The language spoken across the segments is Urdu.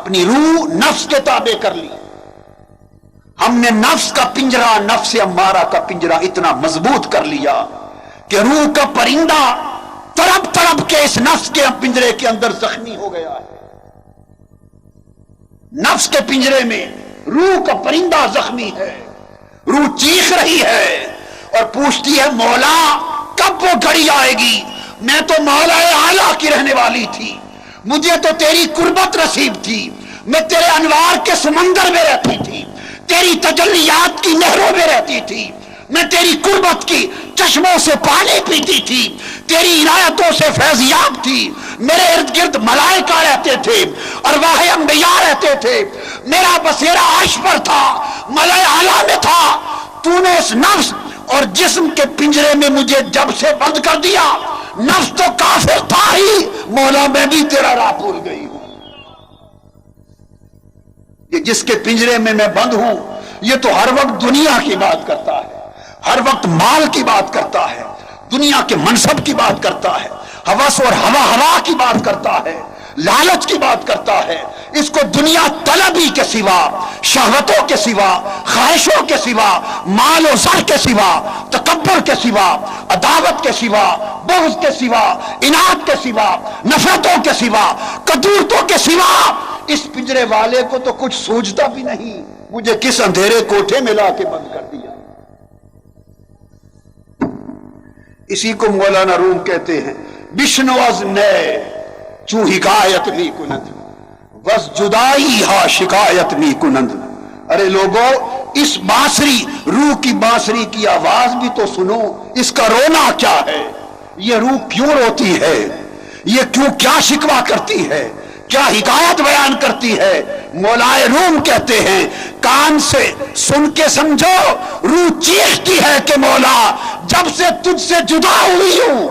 اپنی روح نفس کے تابع کر لی. ہم نے نفس کا پنجرا، نفس امارہ کا پنجرا اتنا مضبوط کر لیا کہ روح کا پرندہ تڑپ تڑپ کے اس نفس کے پنجرے کے اندر زخمی ہو گیا ہے. نفس کے پنجرے میں روح کا پرندہ زخمی ہے. روح چیخ رہی ہے اور پوچھتی ہے مولا کب وہ گھڑی آئے گی؟ میں تو مولا اعلیٰ کی رہنے والی تھی، مجھے تو تیری قربت نصیب تھی، میں تیرے انوار کے سمندر میں رہتی تھی، تیری تجلیات کی نہروں میں رہتی تھی، میں تیری قربت کی چشموں سے پانی پیتی تھی، تیری عنایتوں سے فیضیاب تھی. میرے ارد گرد ملائکہ رہتے تھے، ارواح انبیاء رہتے تھے، میرا بسیرا عرش پر تھا، ملائے اعلیٰ میں تھا. تو نے اس نفس اور جسم کے پنجرے میں مجھے جب سے بند کر دیا، نفس تو کافر تھا ہی، مولا میں بھی تیرا راہ بھول گئی ہوں. یہ جس کے پنجرے میں میں بند ہوں یہ تو ہر وقت دنیا کی بات کرتا ہے، ہر وقت مال کی بات کرتا ہے، دنیا کے منصب کی بات کرتا ہے، ہوس اور ہوا کی بات کرتا ہے، لالچ کی بات کرتا ہے. اس کو دنیا طلبی کے سوا، شہوتوں کے سوا، خواہشوں کے سوا، مال و زر کے سوا، تکبر کے سوا، عداوت کے سوا، بغض کے سوا، اناد کے سوا، نفرتوں کے سوا، کدورتوں کے سوا اس پنجرے والے کو تو کچھ سوچتا بھی نہیں. مجھے کس اندھیرے کوٹھے میں لا کے بند کر دیا. اسی کو مولانا روم کہتے ہیں بشنو از نئے چوں حکایت می کنند بس جدائی ہا شکایت می کنند. ارے لوگوں اس بانسری، روح کی بانسری کی آواز بھی تو سنو، اس کا رونا کیا ہے؟ یہ روح کیوں روتی ہے؟ یہ کیوں کیا شکوہ کرتی ہے؟ کیا حکایت بیان کرتی ہے؟ مولائے روم کہتے ہیں کان سے سن کے سمجھو، روح چیختی ہے کہ مولا جب سے تجھ سے جدا ہوئی ہوں،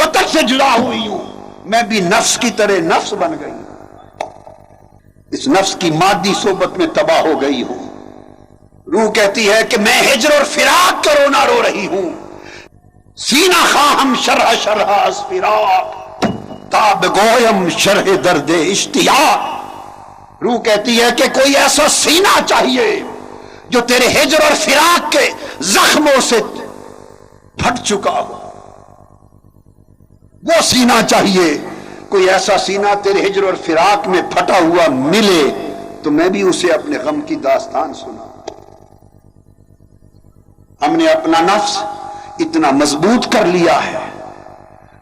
وطن سے جدا ہوئی ہوں، میں بھی نفس کی طرح نفس بن گئی، اس نفس کی مادی صحبت میں تباہ ہو گئی ہوں. روح کہتی ہے کہ میں ہجر اور فراق کا رونا رو رہی ہوں. سینہ خواہم شرح شرح از فراق تاب گویم شرح درد اشتیاق. روح کہتی ہے کہ کوئی ایسا سینہ چاہیے جو تیرے ہجر اور فراق کے زخموں سے پھٹ چکا ہو. وہ سینہ چاہیے، کوئی ایسا سینہ تیرے ہجر اور فراق میں پھٹا ہوا ملے تو میں بھی اسے اپنے غم کی داستان سنا. ہم نے اپنا نفس اتنا مضبوط کر لیا ہے،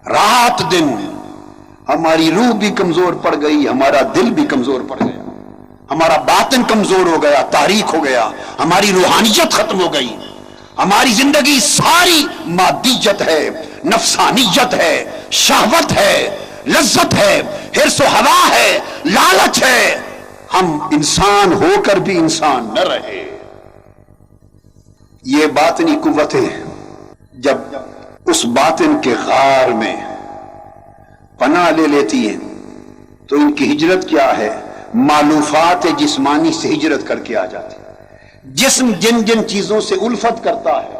رات دن ہماری روح بھی کمزور پڑ گئی، ہمارا دل بھی کمزور پڑ گیا، ہمارا باطن کمزور ہو گیا، تاریک ہو گیا، ہماری روحانیت ختم ہو گئی. ہماری زندگی ساری مادیت ہے، نفسانیت ہے، شہوت ہے، لذت ہے، حرص و ہوا ہے، لالچ ہے. ہم انسان ہو کر بھی انسان نہ رہے. یہ باطنی قوتیں جب اس باطن کے غار میں پناہ لے لیتی ہیں تو ان کی ہجرت کیا ہے؟ معلوفات جسمانی سے ہجرت کر کے آ جاتی ہے. جسم جن جن چیزوں سے الفت کرتا ہے،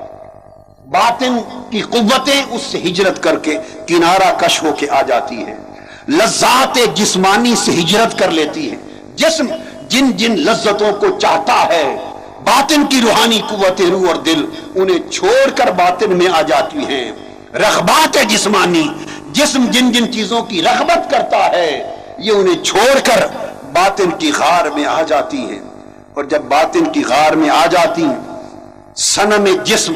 باطن کی قوتیں اس سے ہجرت کر کے کنارہ کش ہو کے آ جاتی ہے. لذات جسمانی سے ہجرت کر لیتی ہے. جسم جن جن لذتوں کو چاہتا ہے، باطن کی روحانی قوتیں روح اور دل انہیں چھوڑ کر باطن میں آ جاتی ہیں. رغبات جسمانی، جسم جن جن چیزوں کی رغبت کرتا ہے یہ انہیں چھوڑ کر باطن کی غار میں آ جاتی ہیں. اور جب باطن کی غار میں آ جاتی ہیں صنم جسم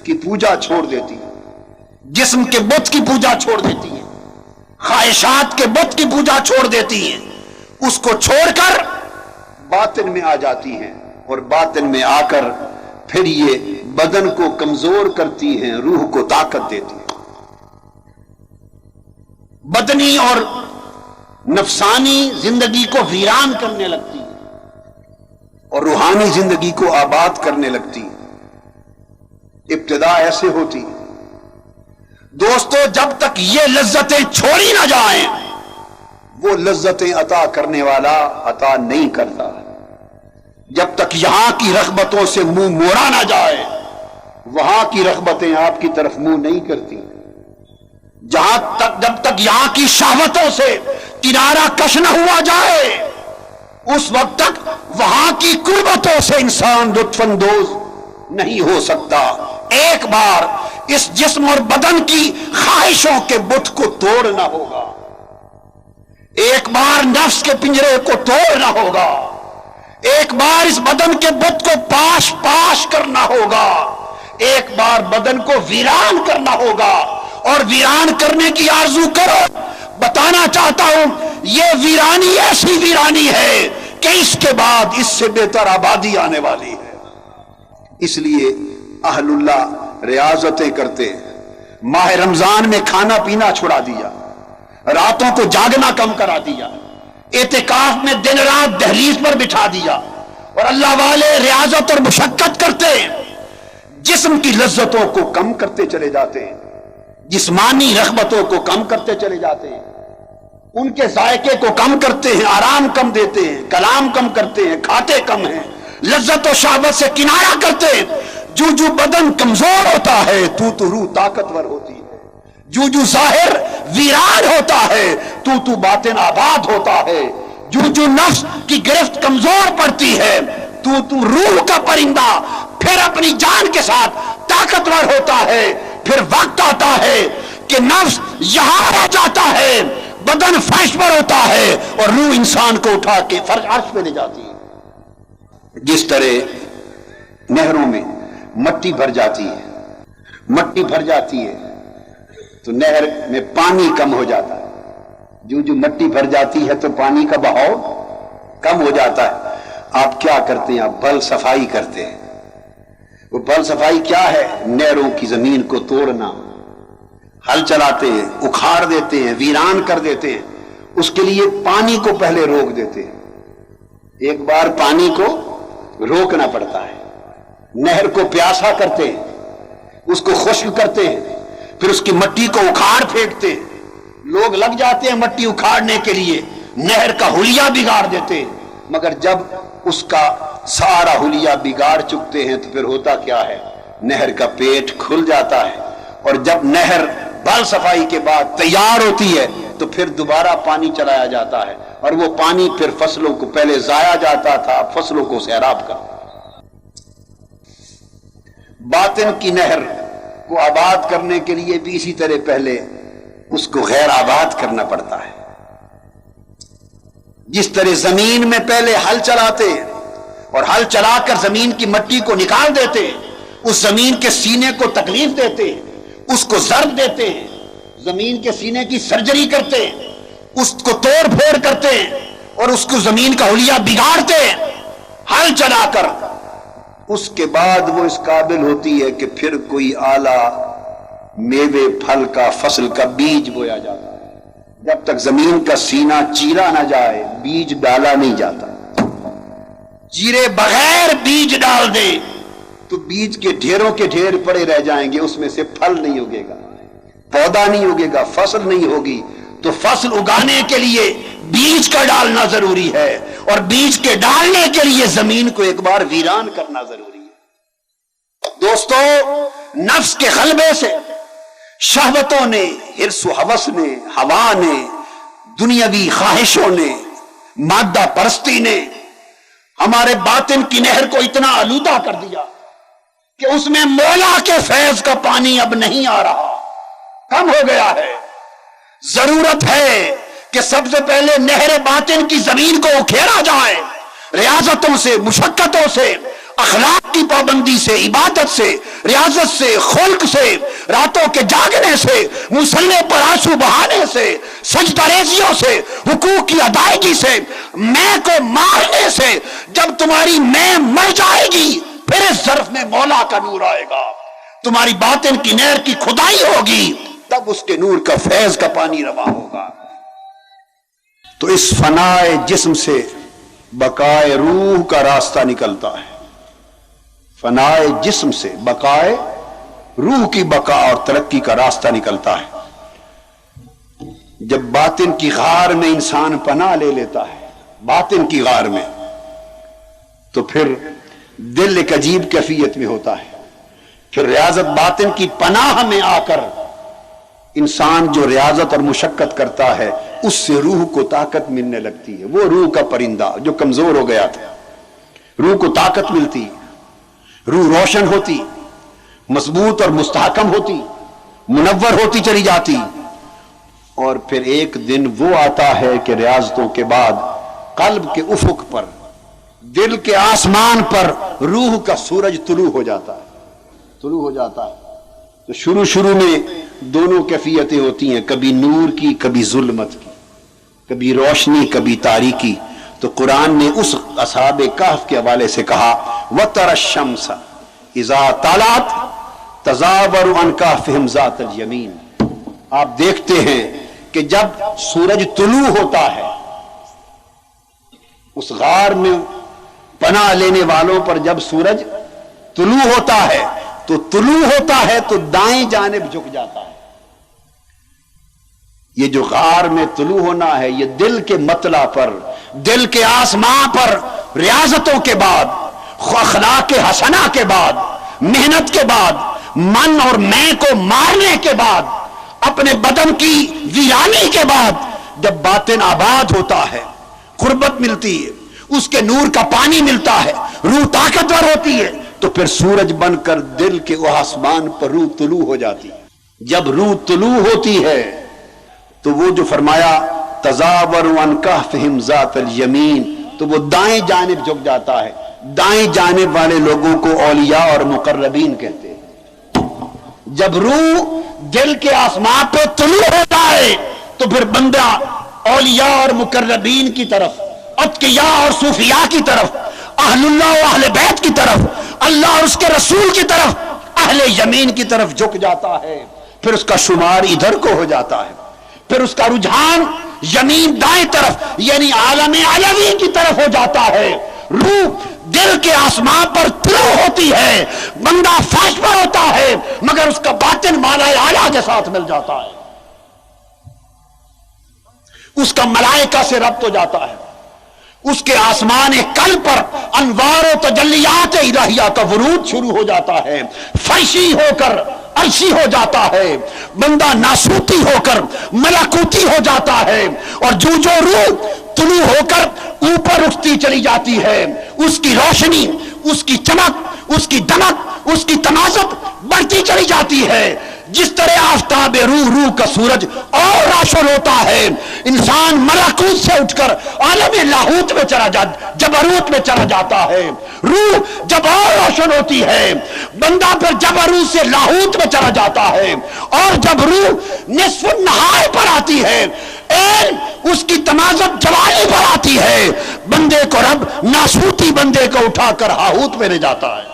کی پوجا چھوڑ دیتی ہیں، جسم کے بت کی پوجا چھوڑ دیتی ہیں، خواہشات کے بت کی پوجا چھوڑ دیتی ہیں. اس کو چھوڑ کر باطن میں آ جاتی ہیں اور باطن میں آ کر پھر یہ بدن کو کمزور کرتی ہیں، روح کو طاقت دیتی ہیں. بدنی اور نفسانی زندگی کو ویران کرنے لگتی ہے اور روحانی زندگی کو آباد کرنے لگتی ہے. ابتدا ایسے ہوتی دوستو، جب تک یہ لذتیں چھوڑی نہ جائیں وہ لذتیں عطا کرنے والا عطا نہیں کرتا. جب تک یہاں کی رغبتوں سے منہ موڑا نہ جائے وہاں کی رغبتیں آپ کی طرف منہ نہیں کرتی. جب تک یہاں کی شہوتوں سے کنارہ کش نہ ہوا جائے اس وقت تک وہاں کی قربتوں سے انسان لطف اندوز نہیں ہو سکتا. ایک بار اس جسم اور بدن کی خواہشوں کے بت کو توڑنا ہوگا, ایک بار نفس کے پنجرے کو توڑنا ہوگا, ایک بار اس بدن کے بت کو پاش پاش کرنا ہوگا, ایک بار بدن کو ویران کرنا ہوگا. اور ویران کرنے کی آرزو کرو. بتانا چاہتا ہوں یہ ویرانی ایسی ویرانی ہے کہ اس کے بعد اس سے بہتر آبادی آنے والی ہے. اس لیے اہل اللہ ریاضتیں کرتے, ماہ رمضان میں کھانا پینا چھڑا دیا, راتوں کو جاگنا کم کرا دیا, اعتکاف میں دن رات دہلیز پر بٹھا دیا, اور اللہ والے ریاضت اور مشقت کرتے, جسم کی لذتوں کو کم کرتے چلے جاتے ہیں, جسمانی رغبتوں کو کم کرتے چلے جاتے ہیں, ان کے ذائقے کو کم کرتے ہیں, آرام کم دیتے ہیں, کلام کم کرتے ہیں, کھاتے کم ہیں, لذت و شہوت سے کنارہ کرتے ہیں. جو جو بدن کمزور ہوتا ہے تو روح طاقتور ہوتی ہے, جو ظاہر ویران ہوتا ہے تو باطن آباد ہوتا ہے, جو نفس کی گرفت کمزور پڑتی ہے تو روح کا پرندہ پھر اپنی جان کے ساتھ طاقتور ہوتا ہے. پھر وقت آتا ہے کہ نفس یہاں رہ جاتا ہے, بدن فرش پر ہوتا ہے, اور روح انسان کو اٹھا کے فرش عرش پہ لے جاتی ہے. جس طرح نہروں میں مٹی بھر جاتی ہے, مٹی بھر جاتی ہے تو نہر میں پانی کم ہو جاتا ہے, جو مٹی بھر جاتی ہے تو پانی کا بہاؤ کم ہو جاتا ہے. آپ کیا کرتے ہیں؟ آپ بل صفائی کرتے ہیں. وہ بل صفائی کیا ہے؟ نہروں کی زمین کو توڑنا, ہل چلاتے ہیں, اکھاڑ دیتے ہیں, ویران کر دیتے ہیں. اس کے لیے پانی کو پہلے روک دیتے ہیں, ایک بار پانی کو روکنا پڑتا ہے. نہر کو پیاسا کرتے ہیں, اس کو خشک کرتے ہیں, پھر اس کی مٹی کو اکھاڑ پھینکتے ہیں. لوگ لگ جاتے ہیں مٹی اکھاڑنے کے لیے, نہر کا حلیہ بگاڑ دیتے ہیں. مگر جب اس کا سارا حلیہ بگاڑ چکتے ہیں تو پھر ہوتا کیا ہے؟ نہر کا پیٹ کھل جاتا ہے, اور جب نہر بل صفائی کے بعد تیار ہوتی ہے تو پھر دوبارہ پانی چلایا جاتا ہے, اور وہ پانی پھر فصلوں کو پہلے ضائع جاتا تھا, فصلوں کو سیراب کر. باطن کی نہر کو آباد کرنے کے لیے بھی اسی طرح پہلے اس کو غیر آباد کرنا پڑتا ہے. جس طرح زمین میں پہلے ہل چلاتے اور ہل چلا کر زمین کی مٹی کو نکال دیتے, اس زمین کے سینے کو تکلیف دیتے, اس کو ضرب دیتے, زمین کے سینے کی سرجری کرتے, اس کو توڑ پھوڑ کرتے, اور اس کو زمین کا حلیہ بگاڑتے ہل چلا کر, اس کے بعد وہ اس قابل ہوتی ہے کہ پھر کوئی اعلیٰ میوے پھل کا فصل کا بیج بویا جاتا ہے. جب تک زمین کا سینہ چیرا نہ جائے بیج ڈالا نہیں جاتا. چیرے بغیر بیج ڈال دے تو بیج کے ڈھیروں کے ڈھیر پڑے رہ جائیں گے, اس میں سے پھل نہیں اگے گا, پودا نہیں اگے گا, فصل نہیں ہوگی. تو فصل اگانے کے لیے بیج کا ڈالنا ضروری ہے, اور بیج کے ڈالنے کے لیے زمین کو ایک بار ویران کرنا ضروری ہے. دوستو, نفس کے غلبے سے, شہوتوں نے, حرص و ہوس نے, ہوا نے, دنیاوی خواہشوں نے, مادہ پرستی نے ہمارے باطن کی نہر کو اتنا آلودہ کر دیا کہ اس میں مولا کے فیض کا پانی اب نہیں آ رہا, کم ہو گیا ہے. ضرورت ہے کہ سب سے پہلے نہر باطن کی زمین کو اکھیڑا جائے, ریاضتوں سے, مشقتوں سے, اخلاق کی پابندی سے, عبادت سے, ریاضت سے, خلق سے, راتوں کے جاگنے سے, مصلے پر آنسو بہانے سے, سجدہ ریزیوں سے, حقوق کی ادائیگی سے, میں کو مارنے سے. جب تمہاری میں مر جائے گی پھر اس ظرف میں مولا کا نور آئے گا, تمہاری باطن کی نہر کی کھدائی ہوگی, تب اس کے نور کا فیض کا پانی رواں ہوگا. تو اس فنائے جسم سے بقائے روح کا راستہ نکلتا ہے. فنائے جسم سے بقائے روح کی بقا اور ترقی کا راستہ نکلتا ہے. جب باطن کی غار میں انسان پناہ لے لیتا ہے, باطن کی غار میں, تو پھر دل ایک عجیب کیفیت میں ہوتا ہے. پھر ریاضت باطن کی پناہ میں آ کر انسان جو ریاضت اور مشقت کرتا ہے اس سے روح کو طاقت ملنے لگتی ہے. وہ روح کا پرندہ جو کمزور ہو گیا تھا، روح کو طاقت ملتی، روح روشن ہوتی، مضبوط اور مستحکم ہوتی، منور ہوتی چلی جاتی. اور پھر ایک دن وہ آتا ہے کہ ریاضتوں کے بعد قلب کے افق پر، دل کے آسمان پر روح کا سورج طلوع ہو جاتا ہے. تو شروع میں دونوں کیفیتیں ہوتی ہیں، کبھی نور کی کبھی ظلمت کی، کبھی روشنی کبھی تاریکی. تو قرآن نے اس اصحاب کہف کے حوالے سے کہا وَتَرَى الشَّمْسَ اِذَا طَلَعَتْ تَزَاوَرُ عَنْ كَهْفِهِمْ ذَاتَ الْيَمِينِ. آپ دیکھتے ہیں کہ جب سورج طلوع ہوتا ہے، اس غار میں پناہ لینے والوں پر جب سورج طلوع ہوتا ہے تو دائیں جانب جھک جاتا ہے. یہ جو غار میں طلوع ہونا ہے، یہ دل کے مطلع پر، دل کے آسمان پر ریاضتوں کے بعد، اخلاق حسنہ کے بعد، محنت کے بعد، من اور میں کو مارنے کے بعد، اپنے بدن کی ویرانی کے بعد جب باطن آباد ہوتا ہے، قربت ملتی ہے، اس کے نور کا پانی ملتا ہے، روح طاقتور ہوتی ہے، تو پھر سورج بن کر دل کے وہ آسمان پر روح طلوع ہو جاتی ہے. جب روح طلوع ہوتی ہے تو وہ جو فرمایا تزاور عن کہفہم ذات الیمین، تو وہ دائیں جانب جھک جاتا ہے. دائیں جانب والے لوگوں کو اولیاء اور مقربین کہتے ہیں. جب روح دل کے آسمان پہ طلوع ہوتا ہے تو پھر بندہ اولیاء اور مقربین کی طرف، اتقیاء اور صوفیاء کی طرف، اہل اللہ و اہل بیت کی طرف، اللہ اور اس کے رسول کی طرف، اہل یمین کی طرف جھک جاتا ہے. پھر اس کا شمار ادھر کو ہو جاتا ہے، پھر اس کا رجحان یمین دائیں طرف یعنی عالم علوی کی طرف ہو جاتا ہے. روح دل کے آسمان پر طلوع ہوتی ہے، بندہ فرش پر ہوتا ہے مگر اس کا باطن مالا اعلیٰ کے ساتھ مل جاتا ہے، اس کا ملائکہ سے ربط ہو جاتا ہے، اس کے آسمان قلب پر انوار و تجلیات الہیہ کا ورود شروع ہو جاتا ہے، فرشی ہو کر عرشی ہو جاتا ہے، بندہ ناسوتی ہو کر ملکوتی ہو جاتا ہے. اور جو روح طلوع ہو کر اوپر اٹھتی چلی جاتی ہے، اس کی روشنی، اس کی چمک، اس کی دمک، اس کی تناسب بڑھتی چلی جاتی ہے. جس طرح آفتاب روح کا سورج اور روشن ہوتا ہے، انسان ملکوت سے اٹھ کر عالم لاہوت میں جبروت میں چلا جاتا ہے. روح جب اور روشن ہوتی ہے، بندہ پھر جبروت سے لاہوت میں چلا جاتا ہے. اور جب روح نصف النہار پر آتی ہے، اس کی تمازت جوالی پر آتی ہے، بندے کو رب ناسوتی بندے کو اٹھا کر ہاہوت میں لے جاتا ہے.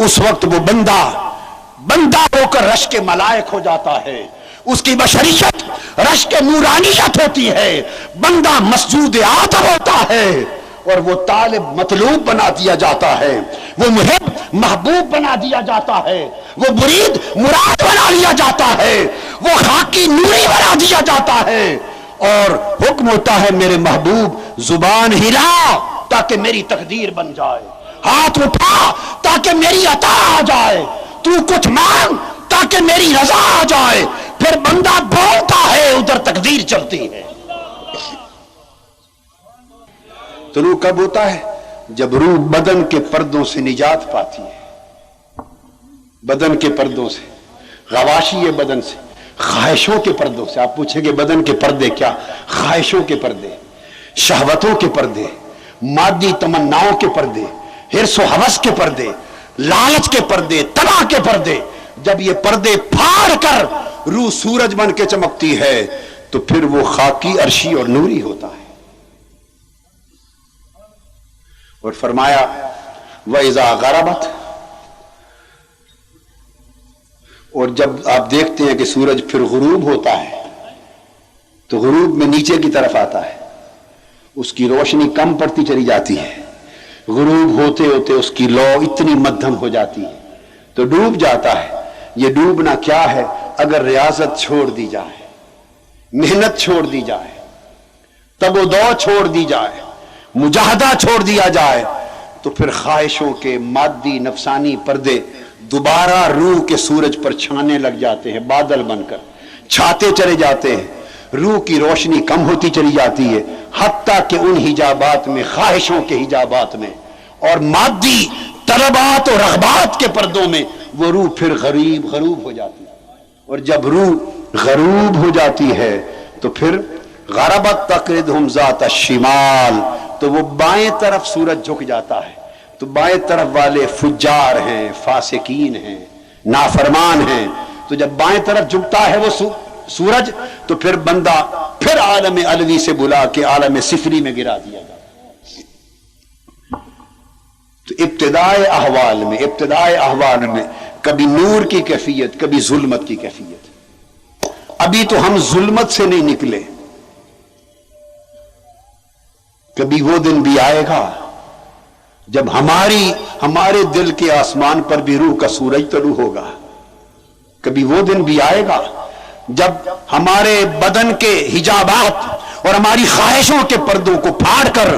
اس وقت وہ بندہ ہو کر رش کے ملائک ہو جاتا ہے، اس کی بشریت رش کے نورانیت ہوتی ہے، بندہ مسجود آدم ہوتا ہے، اور وہ طالب مطلوب بنا دیا جاتا ہے، وہ محب محبوب بنا دیا جاتا ہے، وہ مرید مراد بنا لیا جاتا ہے، وہ خاکی نوری بنا دیا جاتا ہے. اور حکم ہوتا ہے میرے محبوب زبان ہلا تاکہ میری تقدیر بن جائے، ہاتھ اٹھا تاکہ میری عطا آ جائے، تو کچھ مانگ تاکہ میری رضا آ جائے. پھر بندہ بولتا ہے، ادھر تقدیر چلتی ہے. طلوع کب ہوتا ہے؟ جب روح بدن کے پردوں سے نجات پاتی ہے، بدن کے پردوں سے، غواشی بدن سے، خواہشوں کے پردوں سے. آپ پوچھیں گے بدن کے پردے کیا؟ خواہشوں کے پردے، شہوتوں کے پردے، مادی تمناؤں کے پردے، حرص و ہوس کے پردے، لالچ کے پردے، طمع کے پردے. جب یہ پردے پھاڑ کر روح سورج بن کے چمکتی ہے تو پھر وہ خاکی عرشی اور نوری ہوتا ہے. اور فرمایا وَإِذَا غَرَبَتْ، اور جب آپ دیکھتے ہیں کہ سورج پھر غروب ہوتا ہے تو غروب میں نیچے کی طرف آتا ہے، اس کی روشنی کم پڑتی چلی جاتی ہے، غروب ہوتے ہوتے اس کی لو اتنی مدھم ہو جاتی ہے تو ڈوب جاتا ہے. یہ ڈوبنا کیا ہے؟ اگر ریاضت چھوڑ دی جائے، محنت چھوڑ دی جائے، تب و دو چھوڑ دی جائے، مجاہدہ چھوڑ دیا جائے، تو پھر خواہشوں کے مادی نفسانی پردے دوبارہ روح کے سورج پر چھانے لگ جاتے ہیں، بادل بن کر چھاتے چلے جاتے ہیں، روح کی روشنی کم ہوتی چلی جاتی ہے، حتیٰ کہ ان حجابات میں، خواہشوں کے حجابات میں اور مادی طلبات اور رغبات کے پردوں میں وہ روح پھر غروب ہو جاتی ہے، اور جب روح غروب ہو جاتی ہے تو پھر غربت تقرضہم ذات الشمال، تو وہ بائیں طرف سورج جھک جاتا ہے، تو بائیں طرف والے فجار ہیں، فاسقین ہیں، نافرمان ہیں، تو جب بائیں طرف جھکتا ہے وہ سورج تو پھر بندہ پھر عالم علوی سے بلا کے عالم صفری میں گرا دیا جاتا ہے۔ تو ابتدائے احوال میں کبھی نور کی کیفیت، کبھی ظلمت کی کیفیت۔ ابھی تو ہم ظلمت سے نہیں نکلے، کبھی وہ دن بھی آئے گا جب ہمارے دل کے آسمان پر بھی روح کا سورج طلوع ہوگا، کبھی وہ دن بھی آئے گا جب ہمارے بدن کے حجابات اور ہماری خواہشوں کے پردوں کو پھاڑ کر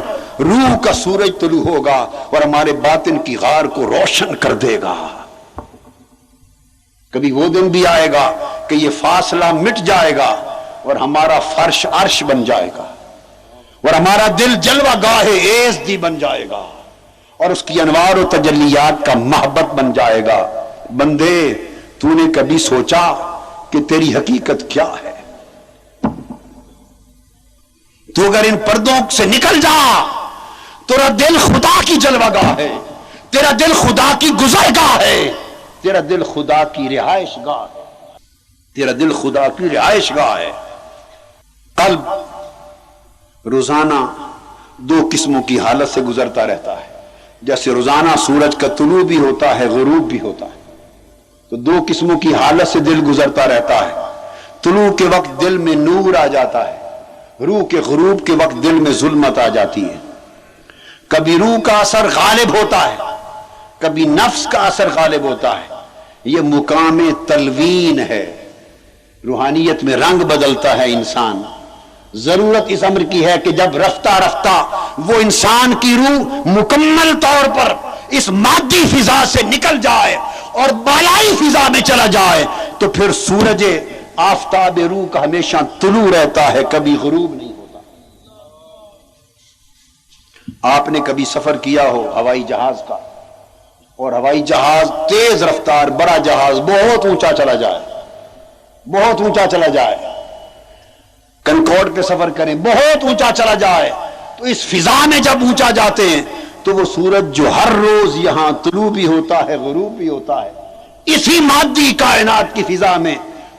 روح کا سورج طلوع ہوگا اور ہمارے باطن کی غار کو روشن کر دے گا۔ کبھی وہ دن بھی آئے گا کہ یہ فاصلہ مٹ جائے گا اور ہمارا فرش عرش بن جائے گا اور ہمارا دل جلوہ گاہ ایزدی بن جائے گا اور اس کی انوار و تجلیات کا محبت بن جائے گا۔ بندے، تو نے کبھی سوچا کہ تیری حقیقت کیا ہے؟ تو اگر ان پردوں سے نکل جا، تیرا دل خدا کی جلوہ گاہ ہے، تیرا دل خدا کی گزرگاہ ہے، تیرا دل خدا کی رہائش گاہ ہے، تیرا دل خدا کی رہائش گاہ ہے۔ قلب روزانہ دو قسموں کی حالت سے گزرتا رہتا ہے، جیسے روزانہ سورج کا طلوع بھی ہوتا ہے، غروب بھی ہوتا ہے، تو دو قسموں کی حالت سے دل گزرتا رہتا ہے۔ طلوع کے وقت دل میں نور آ جاتا ہے، روح کے غروب کے وقت دل میں ظلمت آ جاتی ہے۔ کبھی روح کا اثر غالب ہوتا ہے، کبھی نفس کا اثر غالب ہوتا ہے۔ یہ مقام تلوین ہے، روحانیت میں رنگ بدلتا ہے انسان۔ ضرورت اس امر کی ہے کہ جب رفتہ رفتہ وہ انسان کی روح مکمل طور پر اس مادی فضا سے نکل جائے اور بالائی فضا میں چلا جائے تو پھر سورج آفتاب روح کا ہمیشہ طلوع رہتا ہے، کبھی غروب نہیں ہوتا۔ آپ نے کبھی سفر کیا ہو ہوائی جہاز کا، اور ہوائی جہاز تیز رفتار بڑا جہاز بہت اونچا چلا جائے، بہت اونچا چلا جائے، کنکورڈ پہ سفر کریں، بہت اونچا چلا جائے، تو اس فضا میں جب اونچا جاتے ہیں تو وہ سورج جو ہر روز یہاں طلوع بھی ہوتا ہے، غروب بھی ہوتا ہے، اسی مادی کائنات کی فضا میں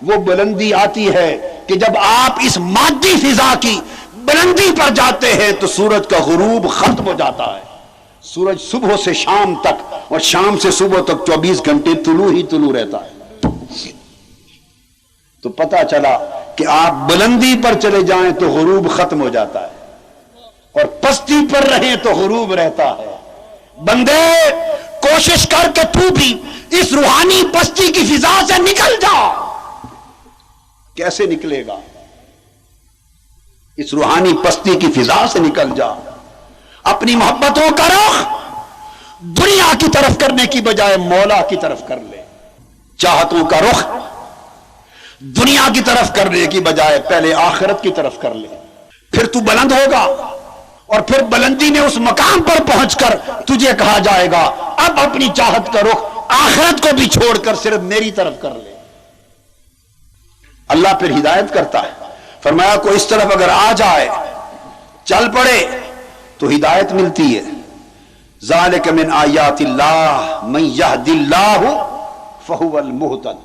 وہ بلندی آتی ہے کہ جب آپ اس مادی فضا کی بلندی پر جاتے ہیں تو سورج کا غروب ختم ہو جاتا ہے۔ سورج صبح سے شام تک اور شام سے صبح تک 24 گھنٹے طلوع ہی طلوع رہتا ہے۔ تو پتہ چلا کہ آپ بلندی پر چلے جائیں تو غروب ختم ہو جاتا ہے، اور پستی پر رہیں تو غروب رہتا ہے۔ بندے، کوشش کر کے تو بھی اس روحانی پستی کی فضا سے نکل جا۔ کیسے نکلے گا؟ اس روحانی پستی کی فضا سے نکل جا۔ اپنی محبتوں کا رخ دنیا کی طرف کرنے کی بجائے مولا کی طرف کر لے، چاہتوں کا رخ دنیا کی طرف کرنے کی بجائے پہلے آخرت کی طرف کر لے، پھر تو بلند ہوگا، اور پھر بلندی میں اس مقام پر پہنچ کر تجھے کہا جائے گا اب اپنی چاہت کا رخ آخرت کو بھی چھوڑ کر صرف میری طرف کر لے۔ اللہ پھر ہدایت کرتا ہے، فرمایا کوئی اس طرف اگر آ جائے، چل پڑے تو ہدایت ملتی ہے۔ ذالک من آیات اللہ من یہد اللہ فہو المہتد،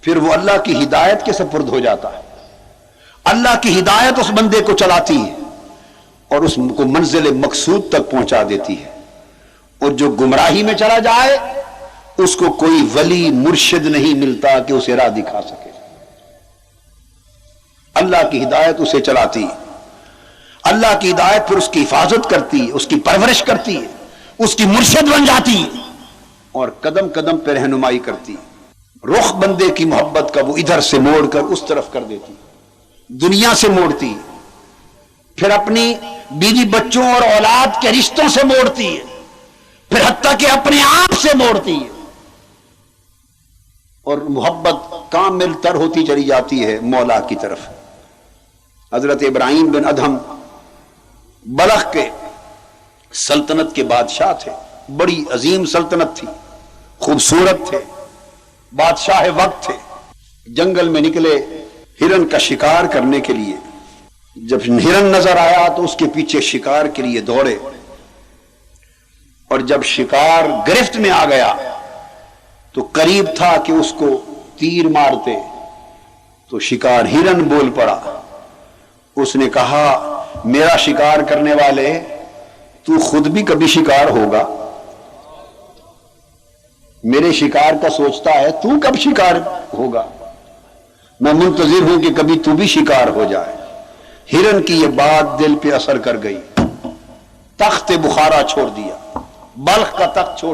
پھر وہ اللہ کی ہدایت کے سپرد ہو جاتا ہے۔ اللہ کی ہدایت اس بندے کو چلاتی ہے اور اس کو منزل مقصود تک پہنچا دیتی ہے، اور جو گمراہی میں چلا جائے اس کو کوئی ولی مرشد نہیں ملتا کہ اسے راہ دکھا سکے۔ اللہ کی ہدایت اسے چلاتی ہے، اللہ کی ہدایت پھر اس کی حفاظت کرتی ہے، اس کی پرورش کرتی ہے، اس کی مرشد بن جاتی ہے اور قدم قدم پہ رہنمائی کرتی ہے۔ رخ بندے کی محبت کا وہ ادھر سے موڑ کر اس طرف کر دیتی ہے، دنیا سے موڑتی ہے، پھر اپنی بیوی بچوں اور اولاد کے رشتوں سے موڑتی ہے، پھر حتیٰ کہ اپنے آپ سے موڑتی ہے۔ اور محبت کامل تر ہوتی چلی جاتی ہے مولا کی طرف۔ حضرت ابراہیم بن ادہم بلخ کے سلطنت کے بادشاہ تھے، بڑی عظیم سلطنت تھی، خوبصورت تھے، بادشاہ وقت تھے۔ جنگل میں نکلے ہرن کا شکار کرنے کے لیے، جب ہرن نظر آیا تو اس کے پیچھے شکار کے لیے دوڑے، اور جب شکار گرفت میں آ گیا تو قریب تھا کہ اس کو تیر مارتے، تو شکار ہرن بول پڑا۔ اس نے کہا میرا شکار کرنے والے، تو خود بھی کبھی شکار ہوگا، میرے شکار کا سوچتا ہے، تو کب شکار ہوگا؟ میں منتظر ہوں کہ کبھی تو بھی شکار ہو جائے۔ ہرن کی یہ بات دل پہ اثر کر گئی، تخت بخارا چھوڑ دیا، بلخ کا تخت چھوڑ دیا۔